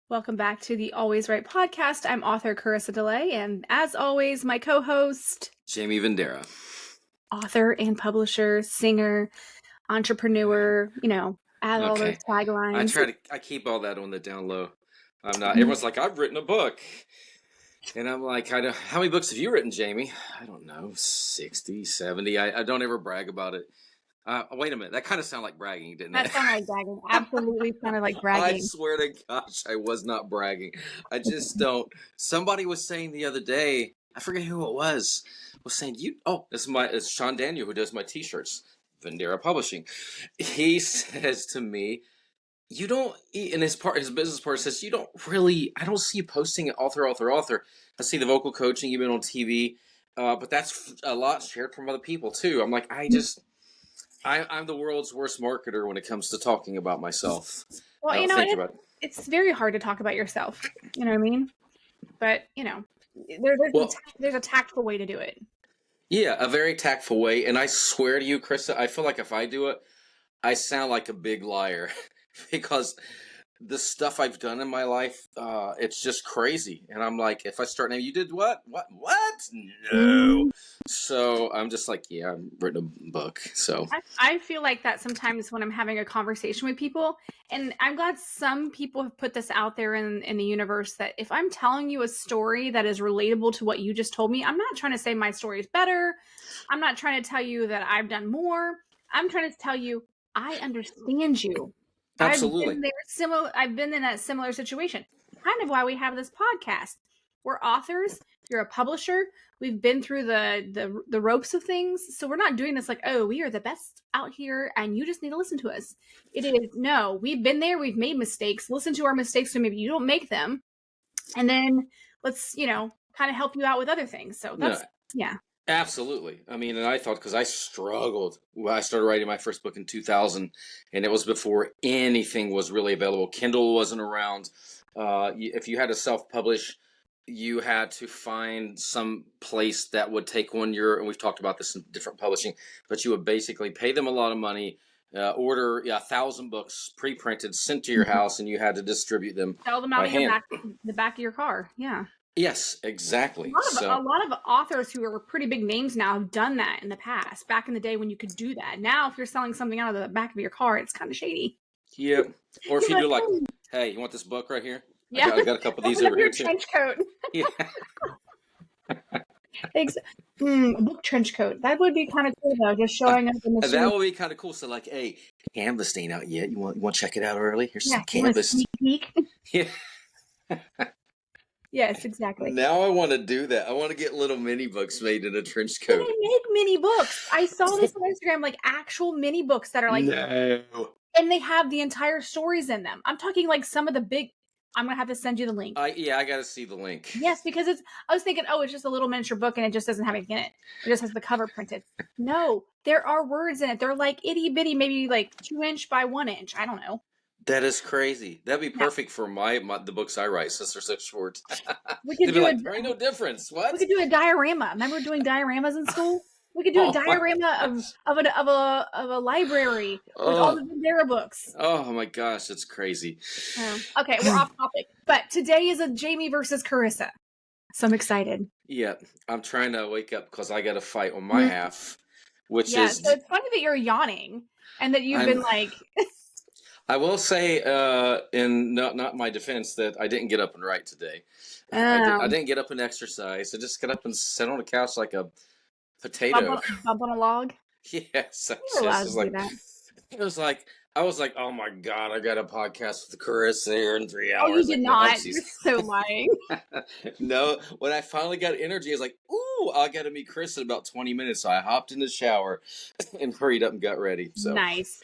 Welcome back to the Always Right podcast. I'm author Carissa DeLay, and as always, my co-host, Jamie Vendera. Author and publisher, singer, entrepreneur, add all those taglines. I keep all that on the down low. I'm not, everyone's like, I've written a book. And I'm like, how many books have you written, Jamie? I don't know, 60, 70. I don't ever brag about it. Wait a minute. That kind of sounded like bragging, didn't it? That sounded like bragging. Absolutely sounded like bragging. I swear to gosh, I was not bragging. I just don't. Somebody was saying the other day, I forget who it was saying, it's Sean Daniel who does my t-shirts, Vendera Publishing. He says to me, you don't, in his business part says, I don't see you posting author. I see the vocal coaching, you've been on TV, but that's a lot shared from other people too. I'm like, I'm the world's worst marketer when it comes to talking about myself. Well, it's very hard to talk about yourself. You know what I mean? But, there's a tactful way to do it. Yeah, a very tactful way. And I swear to you, Krista, I feel like if I do it, I sound like a big liar because the stuff I've done in my life, it's just crazy. And I'm like, if I start naming, you did what? What? No. So I'm just like, yeah, I've written a book. So I feel like that sometimes when I'm having a conversation with people, and I'm glad some people have put this out there in the universe, that if I'm telling you a story that is relatable to what you just told me, I'm not trying to say my story is better. I'm not trying to tell you that I've done more. I'm trying to tell you, I understand you. Absolutely. I've been in that similar situation. Kind of why we have this podcast. We're authors. You're a publisher. We've been through the ropes of things. So we're not doing this like, oh, we are the best out here and you just need to listen to us. It is, no, we've been there. We've made mistakes. Listen to our mistakes so maybe you don't make them. And then let's, kind of help you out with other things. So that's, yeah. Absolutely. I mean, and I thought, because I struggled. I started writing my first book in 2000, and it was before anything was really available. Kindle wasn't around. If you had to self-publish, you had to find some place that would take and we've talked about this in different publishing, but you would basically pay them a lot of money, order 1,000 books pre-printed, sent to your house, and you had to distribute them. Sell them out of the back of your car. Yeah. Yes, exactly. A lot of authors who are pretty big names now have done that in the past, back in the day when you could do that. Now, if you're selling something out of the back of your car, it's kind of shady. Yeah. Or if you do like, hey, you want this book right here? Yeah. I got a couple of these over here too. Trench coat. Yeah. Book trench coat. That would be kind of cool though, just showing up in the That would be kind of cool. So like, hey, Canvas ain't out yet. You want to check it out early? Here's some Canvas. Sneak peek. Yeah. Yes, exactly. Now I want to do that. I want to get little mini books made in a trench coat. They make mini books. I saw this on Instagram, like actual mini books that are like, no. And they have the entire stories in them. I'm talking like some of the big. I'm gonna have to send you the link. I got to see the link. Yes, because I was thinking, oh, it's just a little miniature book and it just doesn't have anything in it. It just has the cover printed. No, there are words in it. They're like itty bitty, maybe like 2 inch by 1 inch. I don't know. That is crazy. That'd be perfect for the books I write, since they're so short. We could do like, there ain't no difference. What? We could do a diorama. Remember doing dioramas in school? We could do a diorama of a library with all the Vendera books. Oh my gosh, that's crazy. Okay, we're off topic. But today is a Jamie versus Carissa. So I'm excited. Yeah, I'm trying to wake up because I got to fight on my half, which is... So it's funny that you're yawning and that you've been like... I will say, in not my defense, that I didn't get up and write today. I didn't get up and exercise. I just got up and sat on the couch like a potato. Bump on a log? Yes. I was like, oh my God, I got a podcast with Carissa here in 3 hours. Oh, you did not. You're so lying. No, when I finally got energy, I was like, ooh, I got to meet Chris in about 20 minutes. So I hopped in the shower and hurried up and got ready. So Nice.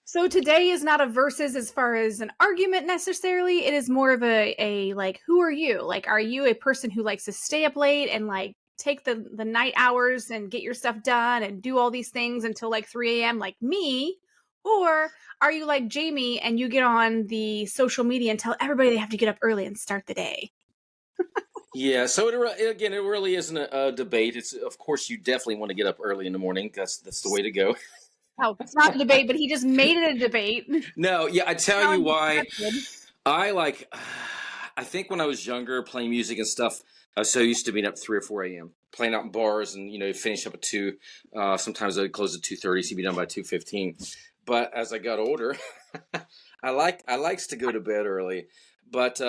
So today is not a versus as far as an argument necessarily. It is more of a like, who are you? Like, are you a person who likes to stay up late and like take the night hours and get your stuff done and do all these things until like 3 a.m. like me? Or are you like Jamie and you get on the social media and tell everybody they have to get up early and start the day? Yeah, so it really isn't a debate. It's, of course, you definitely want to get up early in the morning. That's the way to go. Oh, it's not a debate, but he just made it a debate. No, yeah, I tell you why. I like. I think when I was younger, playing music and stuff, I was so used to being up 3 or 4 a.m. playing out in bars, and you finish up at 2. Sometimes I'd close at 2:30, so you'd be done by 2:15. But as I got older, I likes to go to bed early. But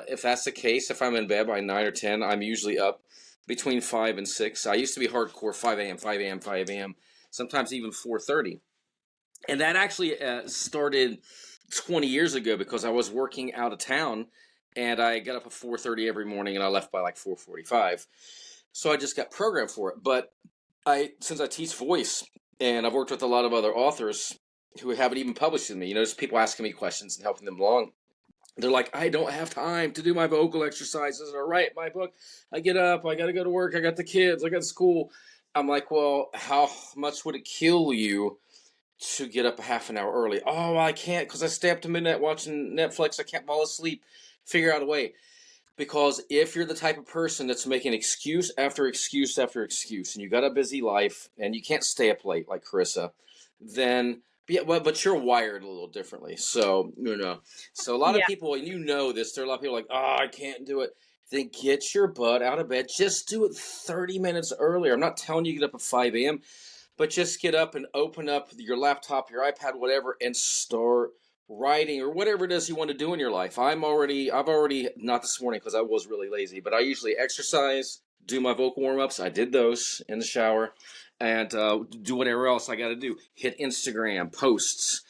if that's the case, if I'm in bed by 9 or 10, I'm usually up between 5 and 6. I used to be hardcore 5 a.m., 5 a.m., 5 a.m. Sometimes even 4:30. And that actually started 20 years ago because I was working out of town, and I got up at 4:30 every morning, and I left by like 4:45. So I just got programmed for it. But since I teach voice, and I've worked with a lot of other authors who haven't even published with me, there's people asking me questions and helping them along. They're like, I don't have time to do my vocal exercises or write my book. I get up, I got to go to work, I got the kids, I got school. I'm like, well, how much would it kill you to get up a half an hour early? Oh, I can't because I stay up to midnight watching Netflix. I can't fall asleep. Figure out a way. Because if you're the type of person that's making excuse after excuse after excuse, and you got a busy life, and you can't stay up late like Carissa, then yeah, but you're wired a little differently. So so a lot of Yeah. people, and this, there are a lot of people like, oh, I can't do it. Then get your butt out of bed. Just do it 30 minutes earlier. I'm not telling you to get up at 5 a.m., but just get up and open up your laptop, your iPad, whatever, and start writing or whatever it is you want to do in your life. I've already, not this morning because I was really lazy, but I usually exercise, do my vocal warm-ups. I did those in the shower, and do whatever else I got to do. Hit Instagram, posts,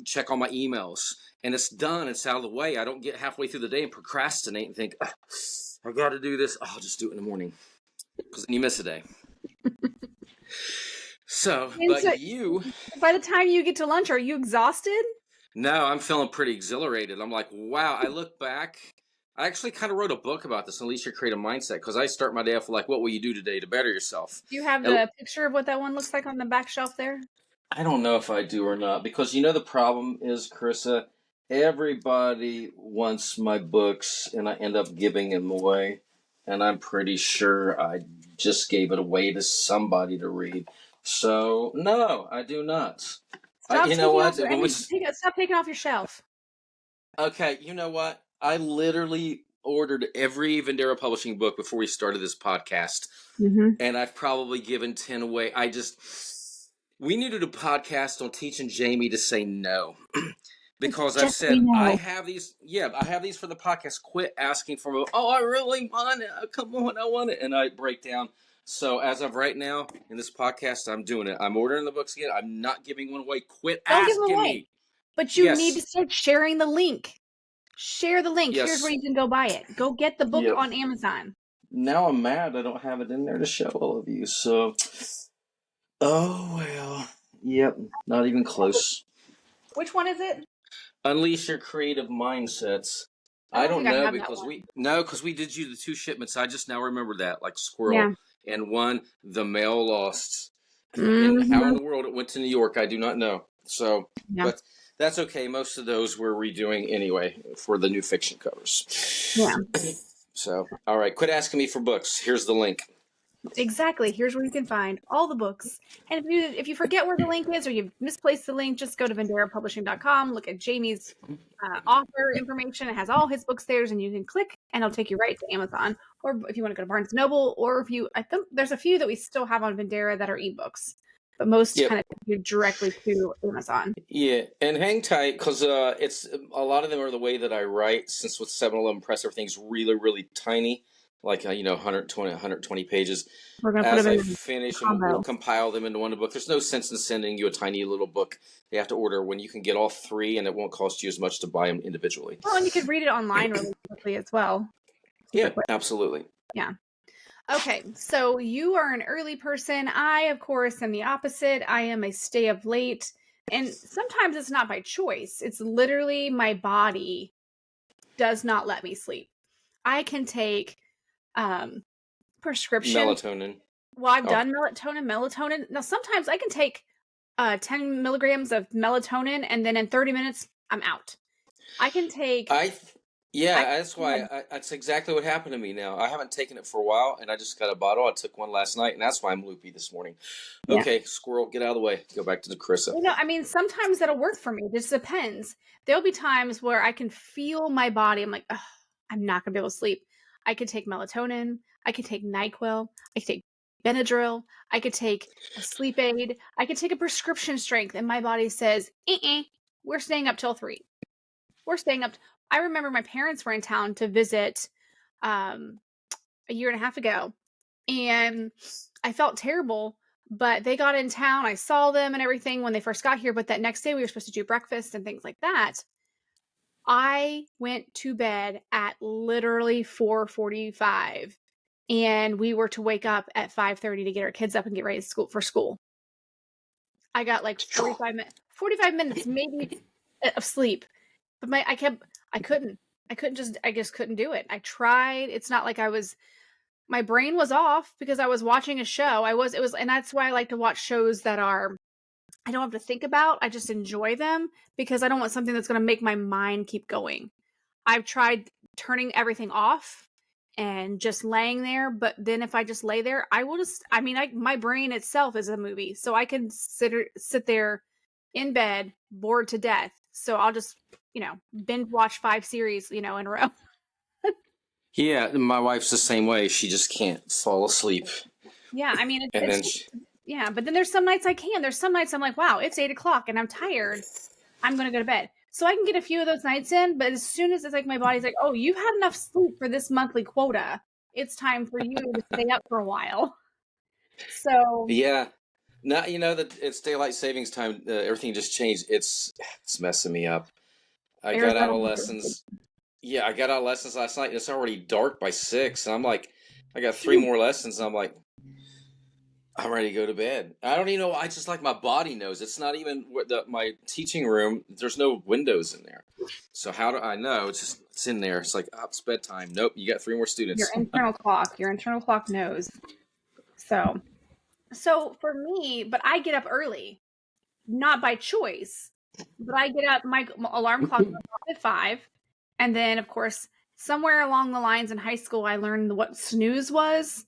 check on my emails, and it's done. It's out of the way. I don't get halfway through the day and procrastinate and think, I got to do this. I'll just do it in the morning, because then you miss a day. So, And so but you... by the time you get to lunch, are you exhausted? No, I'm feeling pretty exhilarated. I'm like, wow, I look back. I actually kind of wrote a book about this, Unleash Your Creative Mindset, because I start my day off with like, what will you do today to better yourself? Do you have And the picture of what that one looks like on the back shelf there? I don't know if I do or not, because the problem is, Carissa, everybody wants my books, and I end up giving them away. And I'm pretty sure I just gave it away to somebody to read. So, no, I do not. Stop You know taking what? off your, stop taking off your shelf. Okay, you know what? I literally ordered every Vendera Publishing book before we started this podcast, and I've probably given 10 away. We needed a podcast on teaching Jamie to say no. Because I've Just say said, no. I have these for the podcast. Quit asking for them. Oh, I really want it. Come on, I want it. And I break down. So as of right now, in this podcast, I'm doing it. I'm ordering the books again. I'm not giving one away. Quit Don't give them asking away. me. But you need to Yes. start sharing the link. Share the link. Here's where Yes. you can go buy it. Go get the book Yep. on Amazon. Now I'm mad I don't have it in there to show all of you. So, oh well. Yep, not even close. Which one is it? Unleash Your Creative Mindsets. I don't think I have that because one. we did you the 2 shipments. I just now remember that, like squirrel. Yeah. And one, the mail lost. Mhm. And how in the world it went to New York, I do not know. So, Yeah. but that's okay. Most of those we're redoing anyway for the new fiction covers. Yeah. So, all right, quit asking me for books. Here's the link. Exactly. Here's where you can find all the books. And if you forget where the link is or you've misplaced the link, just go to VenderaPublishing.com, look at Jamie's author information. It has all his books there, and you can click, and it'll take you right to Amazon. Or if you want to go to Barnes & Noble, or I think there's a few that we still have on Vendera that are ebooks, but most kind of take you directly to Amazon. Yeah, and hang tight, because it's a lot of them are the way that I write. Since with 7-Eleven Press, everything's really, really tiny, like 120 pages. We're going to As put I them in finish, and combo. we'll compile them into one book. There's no sense in sending you a tiny little book you have to order when you can get all 3, and it won't cost you as much to buy them individually. Well, and you could read it online really quickly as well. Yeah, absolutely. Yeah. Okay, so you are an early person. I, of course, am the opposite. I am a stay up late. And sometimes it's not by choice. It's literally my body does not let me sleep. I can take prescription. Melatonin. Well, I've done melatonin. Now, sometimes I can take 10 milligrams of melatonin, and then in 30 minutes, I'm out. I can take Yeah, I that's why that's exactly what happened to me now. I haven't taken it for a while, and I just got a bottle. I took one last night, and that's why I'm loopy this morning. yeah. Okay, squirrel, get out of the way. Go back to the Carissa. I mean, sometimes that'll work for me. It just depends. There'll be times where I can feel my body. I'm like, "Ugh, I'm not gonna be able to sleep. I could take melatonin. I could take NyQuil. I could take Benadryl. I could take a sleep aid. I could take a prescription strength, and my body says, we're staying up till 3. We're staying up. I remember my parents were in town to visit um, a year and a half ago, and I felt terrible. But they got in town. I saw them and everything when they first got here. But that next day, we were supposed to do breakfast and things like that. I went to bed at literally 4:45, and we were to wake up at 5:30 to get our kids up and get ready for school. I got like 45 minutes maybe of sleep. But I just couldn't do it. I tried. It's not like my brain was off because I was watching a show. And that's why I like to watch shows that I don't have to think about. I just enjoy them because I don't want something that's going to make my mind keep going. I've tried turning everything off and just laying there, but then if I just lay there, my brain itself is a movie. So I can sit there in bed, bored to death. So I'll just, binge watch 5 series, in a row. Yeah, my wife's the same way. She just can't fall asleep, Yeah, I mean, and then she, yeah, but then there's some nights I can. There's some nights I'm like, wow, it's 8 o'clock and I'm tired. I'm gonna go to bed. So I can get a few of those nights in, but as soon as it's like my body's like, oh, you've had enough sleep for this monthly quota, it's time for you to stay up for a while. So yeah. Now you know that it's daylight savings time. Everything just changed. It's messing me up. I got out Arizona. of lessons. Yeah, I got out of lessons last night. It's already dark by 6, and I'm like, I got 3 more lessons. And I'm like, I'm ready to go to bed. I don't even know. I just like my body knows. It's not even my teaching room. There's no windows in there. So how do I know? It's in there. It's like, oh, it's bedtime. Nope, you got 3 more Your students. internal clock knows. So for me, but I get up early, not by choice, but I get up. My alarm clock goes off at 5, and then of course somewhere along the lines in high school, I learned what snooze was.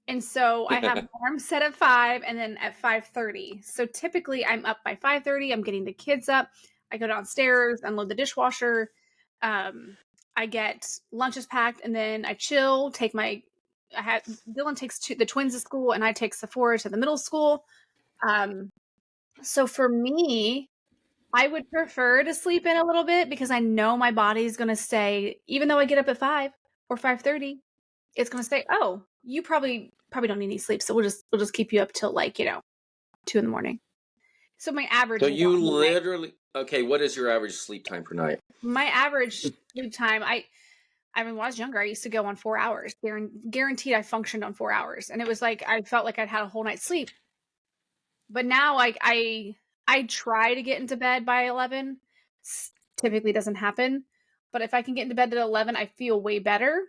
And so I have alarm set at 5 and then at 5:30. So typically I'm up by 5:30. I'm getting the kids up. I go downstairs, unload the dishwasher. I get lunches packed and then I chill, Dylan takes the twins to school and I take Sephora to the middle school. So for me, I would prefer to sleep in a little bit because I know my body's going to stay, even though I get up at 5 or 5:30, it's going to say, "Oh, you probably don't need any sleep, so we'll just keep you up till 2 in the morning." So my average So is you on the night. literally okay? What is your average sleep time per night? My average sleep time, when I was younger, I used to go on 4 hours. Guaranteed I functioned on 4 hours, and it was like I felt like I'd had a whole night's sleep. But now I try to get into bed by 11. Typically doesn't happen, but if I can get into bed at 11, I feel way better.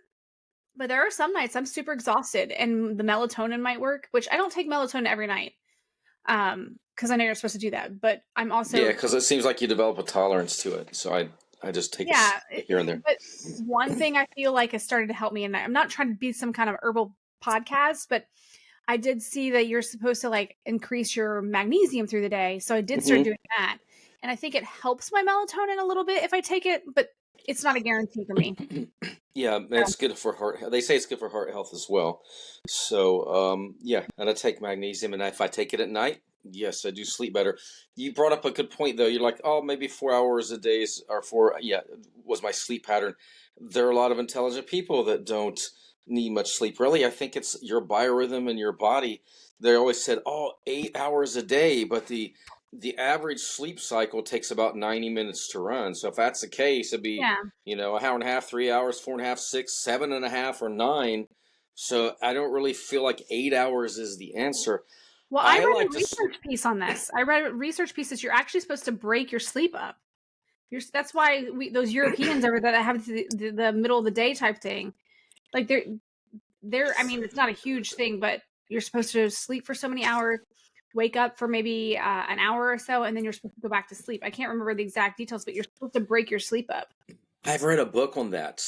But there are some nights I'm super exhausted and the melatonin might work, which I don't take melatonin every night. Because I know you're supposed to do that, but I'm also Yeah, because it seems like you develop a tolerance to it. So I just take yeah. it here and there. But one thing I feel like has started to help me, and I'm not trying to be some kind of herbal podcast, but I did see that you're supposed to increase your magnesium through the day, so I did start doing that, and I think it helps my melatonin a little bit if I take it, but it's not a guarantee for me. Yeah, it's good for heart. They say it's good for heart health as well. So, yeah, and I take magnesium, and if I take it at night, yes, I do sleep better. You brought up a good point, though. You're like, oh, maybe 4 hours a day was my sleep pattern. There are a lot of intelligent people that don't need much sleep. Really, I think it's your biorhythm and your body. They always said, oh, 8 hours a day, but the average sleep cycle takes about 90 minutes to run. So if that's the case, it'd be, Yeah. an hour and a half, 3 hours, 4.5, 6, 7.5, or 9. So I don't really feel like 8 hours is the answer. Well, I I read a like to. research piece on this. I read a research piece that you're actually supposed to break your sleep up. That's why those Europeans over there that have the middle of the day type thing, like they're. I mean, it's not a huge thing, but you're supposed to sleep for so many hours, wake up for maybe an hour or so, and then you're supposed to go back to sleep. I can't remember the exact details, but you're supposed to break your sleep up. I've read a book on that.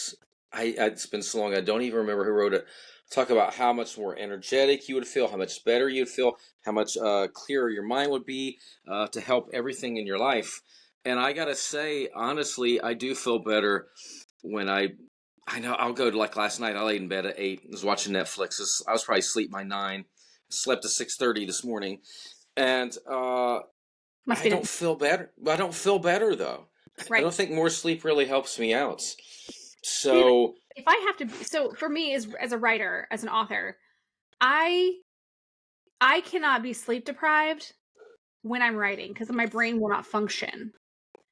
It's been so long, I don't even remember who wrote it. Talk about how much more energetic you would feel, how much better you'd feel, how much clearer your mind would be to help everything in your life. And I gotta say, honestly, I do feel better when I know I'll go to, like last night, I laid in bed at 8, was watching Netflix. I was probably asleep by 9, slept at 6:30 this morning, and Must I be don't feel better. I don't feel better though. I right. don't think more sleep really helps me out. See, So if I have to be, so for me as a writer, as an author, I I cannot be sleep deprived when I'm writing because my brain will not function.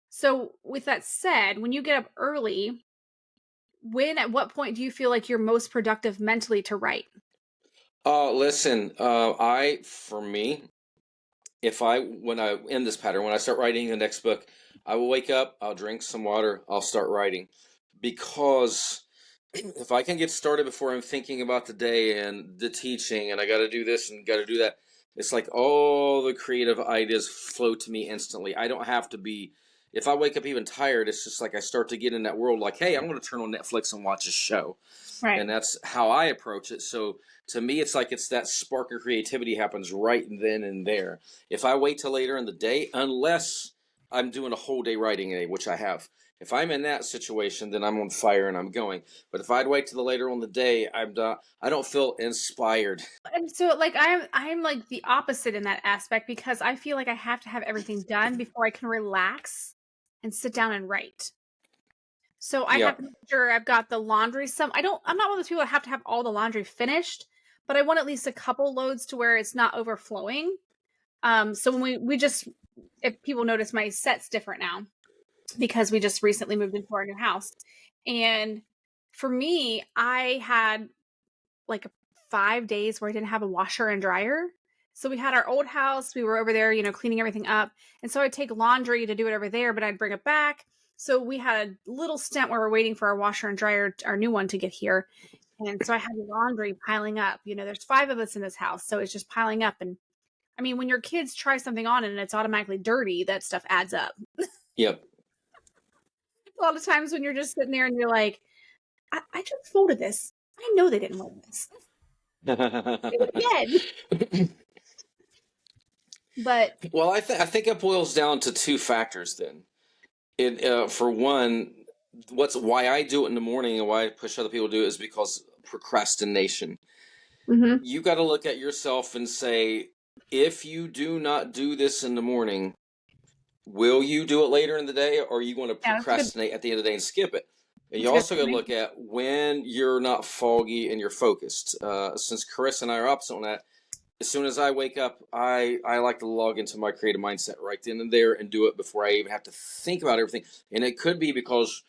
So with that said, when you get up early, at what point do you feel like you're most productive mentally to write? listen, for me, if I when I in this pattern, when I start writing the next book, I will wake up, I'll drink some water, I'll start writing, because if I can get started before I'm thinking about the day and the teaching, and I got to do this and got to do that, it's like all the creative ideas flow to me instantly. I don't have to be. If I wake up even tired, it's just like I start to get in that world. Like, hey, I'm going to turn on Netflix and watch a show, Right. and that's how I approach it. So to me, it's like it's that spark of creativity happens right then and there. If I wait till later in the day, unless I'm doing a whole day writing a, which I have. If I'm in that situation, then I'm on fire and I'm going. But if I'd wait till the later on the day, I'm not. I don't feel inspired. And so like I'm like the opposite in that aspect because I feel like I have to have everything done before I can relax and sit down and write. So I Yeah, have to make sure I've got the laundry I'm not one of those people that have to have all the laundry finished, but I want at least a couple loads to where it's not overflowing. So when we just if people notice my set's different now because we just recently moved into our new house. And for me, I had like 5 days where I didn't have a washer and dryer. So we had our old house. We were over there, cleaning everything up. And so I'd take laundry to do it over there, but I'd bring it back. So we had a little stint where we're waiting for our washer and dryer, our new one, to get here. And so I had laundry piling up. There's 5 of us in this house. So it's just piling up. And I mean, when your kids try something on and it's automatically dirty, that stuff adds up. yep. A lot of times when you're just sitting there and you're like, I just folded this. I know they didn't want this. Do it again. But Well, I think it boils down to two factors. Then, for one, what's why I do it in the morning and why I push other people to do it is because procrastination. mhm. You got to look at yourself and say, if you do not do this in the morning, will you do it later in the day, or are you going to Yeah, that's a good procrastinate at the end of the day and skip it? And you that's a good also got to point. look at when you're not foggy and you're focused. Since Chris and I are opposite on that, as soon as I wake up, I like to log into my creative mindset right then and there and do it before I even have to think about everything. And it could be because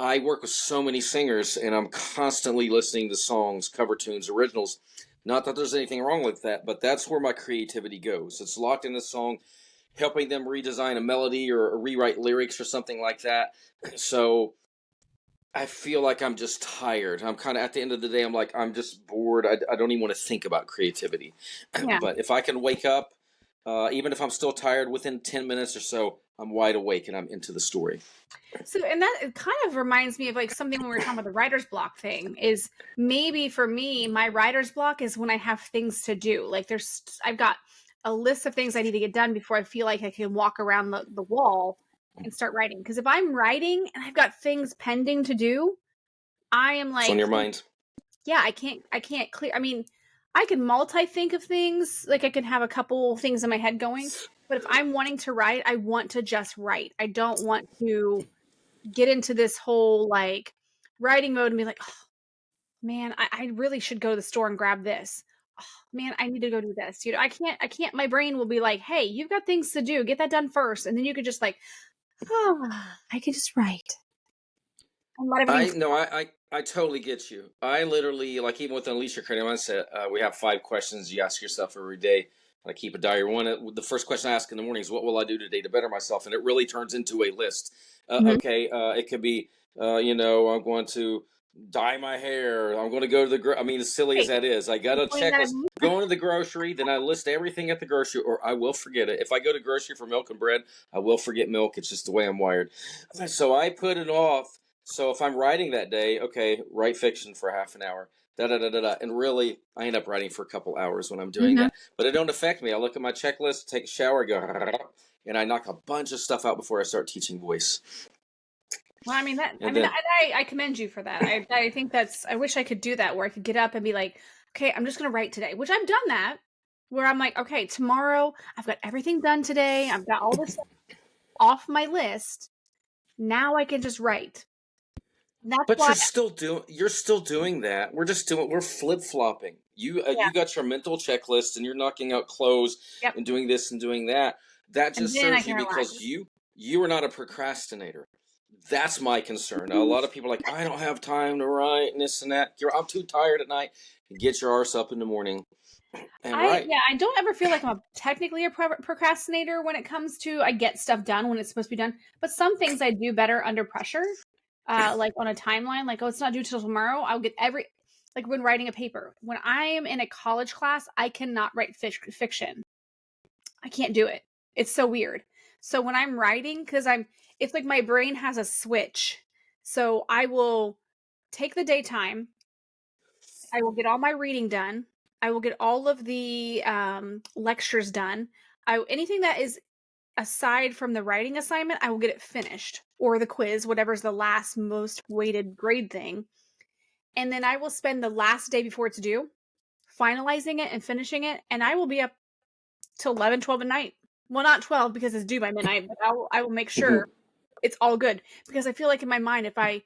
I work with so many singers and I'm constantly listening to songs, cover tunes, originals. Not that there's anything wrong with that, but that's where my creativity goes. It's locked in the song, helping them redesign a melody or rewrite lyrics or something like that. So I feel like I'm just tired. I'm kind of at the end of the day, I'm like, I'm just bored. I don't even want to think about creativity. Yeah. But if I can wake up, even if I'm still tired, within 10 minutes or so, I'm wide awake and I'm into the story. So, and that it kind of reminds me of like something when we were talking about the writer's block thing is maybe for me, my writer's block is when I have things to do. Like I've got a list of things I need to get done before I feel like I can walk around the wall and start writing. Because if I'm writing and I've got things pending to do, I am It's on like, your mind. yeah, I can't clear. I mean, I can multi-think of things. Like I can have a couple things in my head going. But if I'm wanting to write, I want to just write. I don't want to get into this whole like writing mode and be like, oh, man, I really should go to the store and grab this. Oh, man, I need to go do this. I can't, my brain will be like, hey, you've got things to do. Get that done first. And then you could just like, oh, I could just write. And let everything I no, I totally get you. I literally like even with Unleash Your Creative Mindset, we have 5 questions you ask yourself every day. I keep a diary. The first question I ask in the morning is, "What will I do today to better myself?" And it really turns into a list. Mhm. Okay, it could be, I'm going to dye my hair. I'm going to go to I mean, as silly as Right. that is, I got a Putting that checklist. in- Going to the grocery, then I list everything at the grocery, or I will forget it. If I go to grocery for milk and bread, I will forget milk. It's just the way I'm wired. So I put it off So if I'm writing that day, okay, write fiction for half an hour. Da da da da da. And really, I end up writing for a couple hours when I'm doing Hmm. that. But it don't affect me. I look at my checklist, take a shower, go, and I knock a bunch of stuff out before I start teaching voice. Well, I mean And then, I commend you for that. I think I wish I could do that where I could get up and be like, okay, I'm just gonna write today, which I've done that. Where I'm like, okay, tomorrow I've got everything done today. I've got all this stuff off my list. Now I can just write. That's but why, you're still doing that. We're flip flopping. yeah. You got your mental checklist, and you're knocking out clothes Yep. and doing this and doing that. That And just then I serves you can relax. because you are not a procrastinator. That's my concern. Now, a lot of people are like, I don't have time to write and this and that. I'm too tired at night. Get your arse up in the morning and write. I don't ever feel like I'm technically a procrastinator when it comes to I get stuff done when it's supposed to be done. But some things I do better under pressure, like on a timeline. Like, oh, it's not due till tomorrow. I'll get like when writing a paper. When I am in a college class, I cannot write fiction. I can't do it. It's so weird. So when I'm writing, it's like my brain has a switch. So I will take the daytime. I will get all my reading done. I will get all of the lectures done. Anything that is aside from the writing assignment, I will get it finished, or the quiz, whatever's the last most weighted grade thing. And then I will spend the last day before it's due finalizing it and finishing it. And I will be up till 11, 12 at night. Well, not 12 because it's due by midnight, but I will make sure it's all good, because I feel like in my mind, if I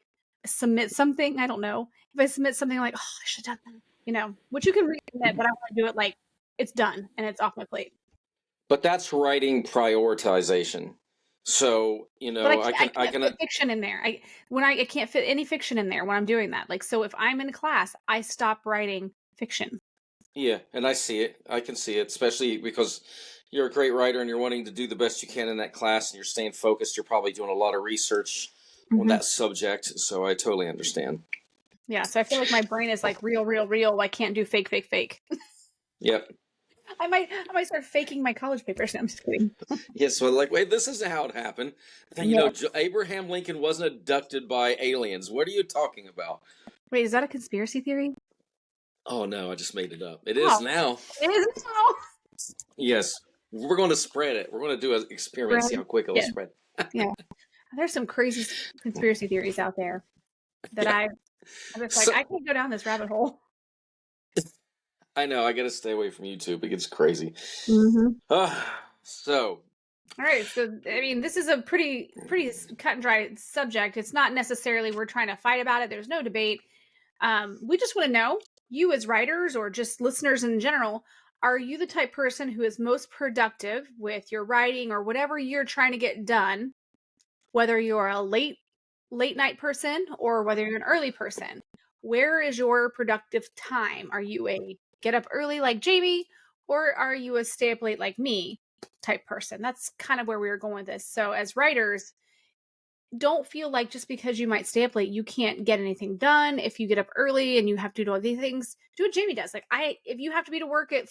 submit something, I don't know, if I submit something like, oh, I should have done that, which you can resubmit, but I want to do it like it's done and it's off my plate. But that's writing prioritization. So, But I I can, can't fit fiction in there. I can't fit any fiction in there when I'm doing that. Like, so if I'm in class, I stop writing fiction. yeah, and I see it. I can see it, especially because you're a great writer and you're wanting to do the best you can in that class and you're staying focused. You're probably doing a lot of research on that subject. So I totally understand. Yeah, so I feel like my brain is like real, real, real. I can't do fake, fake, fake. Yep. I might start faking my college papers. No, I'm just kidding. Yeah, so like, wait, this isn't how it happened. Yeah. Abraham Lincoln wasn't abducted by aliens. What are you talking about? Wait, is that a conspiracy theory? Oh no, I just made it up. It is now. It is now. Yes, we're going to spread it. We're going to do an experiment, see how quick it'll spread. Yeah, there's some crazy conspiracy theories out there that Yeah. I'm just like, I can't go down this rabbit hole. I know. I got to stay away from YouTube. It gets crazy. So. All right. So, I mean, this is a pretty cut and dry subject. It's not necessarily we're trying to fight about it. There's no debate. We just want to know, you as writers or just listeners in general, are you the type person who is most productive with your writing or whatever you're trying to get done, whether you're a late night person or whether you're an early person? Where is your productive time? Are you a get up early like Jamie, or are you a stay up late like me type person? That's kind of where we were going with this. So as writers, don't feel like just because you might stay up late, you can't get anything done. If you get up early and you have to do all these things, do what Jamie does. Like, if you have to be to work at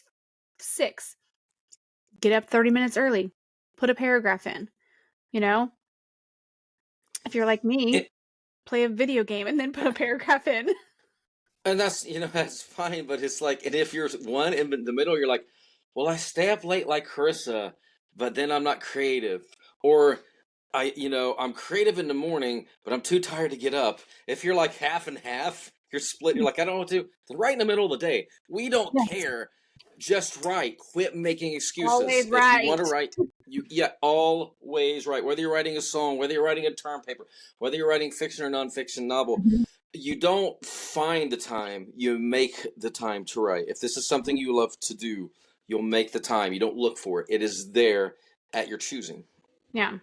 6, get up 30 minutes early, put a paragraph in, if you're like me, play a video game and then put a paragraph in. And that's, that's fine, but it's like, and if you're one in the middle, you're like, well, I stay up late like Carissa, but then I'm not creative. Or I'm creative in the morning, but I'm too tired to get up. If you're like half and half, you're split. You're like, I don't know what to do. Then right in the middle of the day, we don't care. Just write. Quit making excuses. Always right. If you want to write, always write. Whether you're writing a song, whether you're writing a term paper, whether you're writing fiction or nonfiction novel, you don't find the time. You make the time to write. If this is something you love to do, you'll make the time. You don't look for it. It is there at your choosing. Yeah.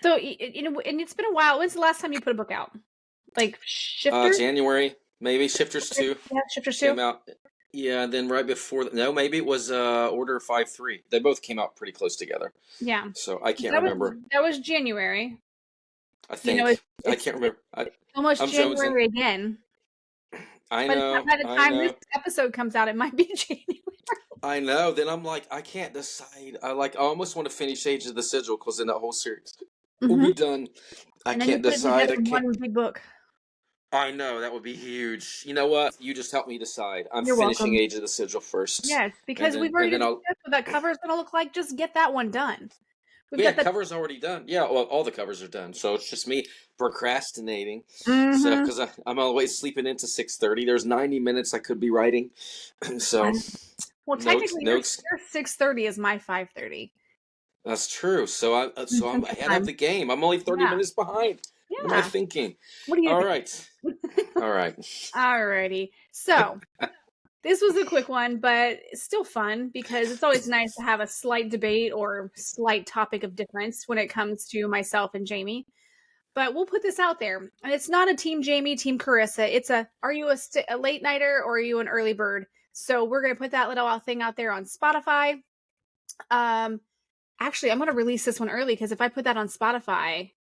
So, and it's been a while. When's the last time you put a book out? Like Shifters? January, maybe. Shifters 2. Yeah, Shifters 2. Came out. Yeah, and then right before... No, maybe it was Order 5-3. They both came out pretty close together. Yeah. So I can't remember. That was January. I think. I can't remember. Almost January again. I know. By the time this episode comes out, it might be January. I know. Then I'm like, I can't decide. I almost want to finish Age of the Sigil because then that whole series will be done. I And then you can't put it decide. together I in can't. one big book. I know that would be huge. You know what? You just helped me decide. I'm You're finishing welcome. Age of the Sigil first, Yes, because we've and already then discussed I'll. what that cover is going to look like. Just get that one done. We've Yeah, got the. cover's already done. Yeah, well, all the covers are done. So it's just me procrastinating. So Mm-hmm. because I'm always sleeping into 6:30. There's 90 minutes I could be writing. So Well, notes, technically, notes. your 6:30 is my 5:30. That's true. So I'm Central ahead of Time. the game. I'm only 30 Yeah. minutes behind. What am I Yeah. thinking? What do you All think? right. All right. Alrighty. So this was a quick one, but it's still fun because it's always nice to have a slight debate or slight topic of difference when it comes to myself and Jamie. But we'll put this out there. And it's not a team Jamie, team Carissa. It's are you a late nighter or are you an early bird? So we're going to put that little thing out there on Spotify. Um, Actually, I'm going to release this one early because if I put that on Spotify,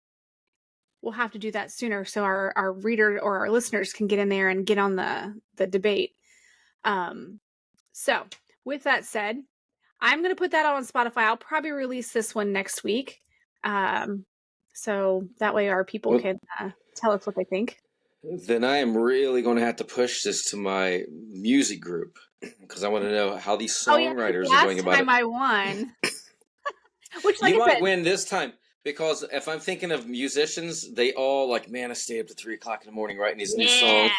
we'll have to do that sooner so our reader or our listeners can get in there and get on the debate. Um, so with that said, I'm going to put that on Spotify. I'll probably release this one next week. Um, so that way our people Well, can tell us what they think. then I am really going to have to push this to my music group because I want to know how these Oh yeah, 'cause songwriters are going last about time it. I won, which like You I might said, win this time because if I'm thinking of musicians, they all like, man, I stay up to 3 o'clock in the morning writing these new yeah, songs.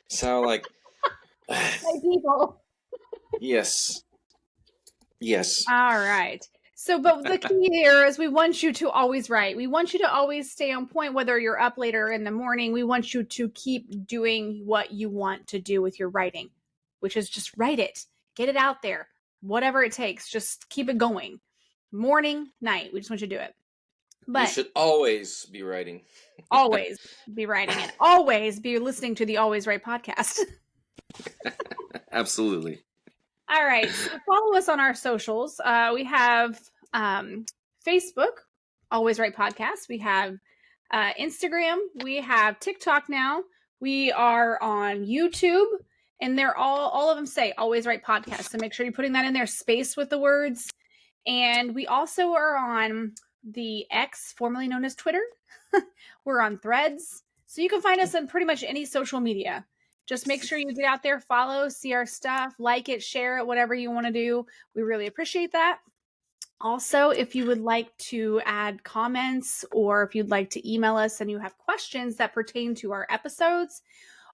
So like, my people. yes, yes. All right. So, but the key here is we want you to always write. We want you to always stay on point, whether you're up later in the morning. We want you to keep doing what you want to do with your writing, which is just write it, get it out there, whatever it takes. Just keep it going. Morning, night. We just want you to do it. You But should always be writing. always be writing and always be listening to the Always Write podcast. Absolutely. All right. So follow us on our socials. We have Facebook, Always Right Podcast. We have Instagram. We have TikTok now. We are on YouTube, and they're all of them say Always Right Podcast. So make sure you're putting that in there, space with the words. And we also are on the X, formerly known as Twitter. We're on Threads. So you can find us on pretty much any social media. Just make sure you get out there, follow, see our stuff, like it, share it, whatever you want to do. We really appreciate that. Also, if you would like to add comments or if you'd like to email us and you have questions that pertain to our episodes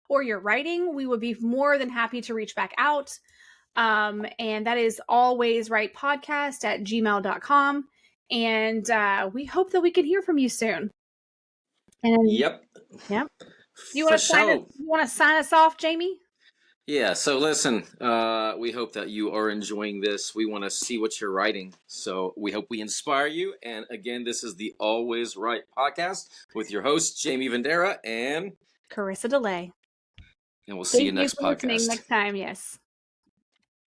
or your writing, we would be more than happy to reach back out. And that is alwayswritepodcast@gmail.com. And we hope that we can hear from you soon. And Yep. yeah. You For want to sign us? sure. You want to sign us off, Jamie? Yeah, so listen, we hope that you are enjoying this. We want to see what you're writing. So we hope we inspire you. And again, this is the Always Right podcast with your host, Jamie Vendera, and Carissa DeLay. we'll see you Thank you next for listening podcast. next time. Yes.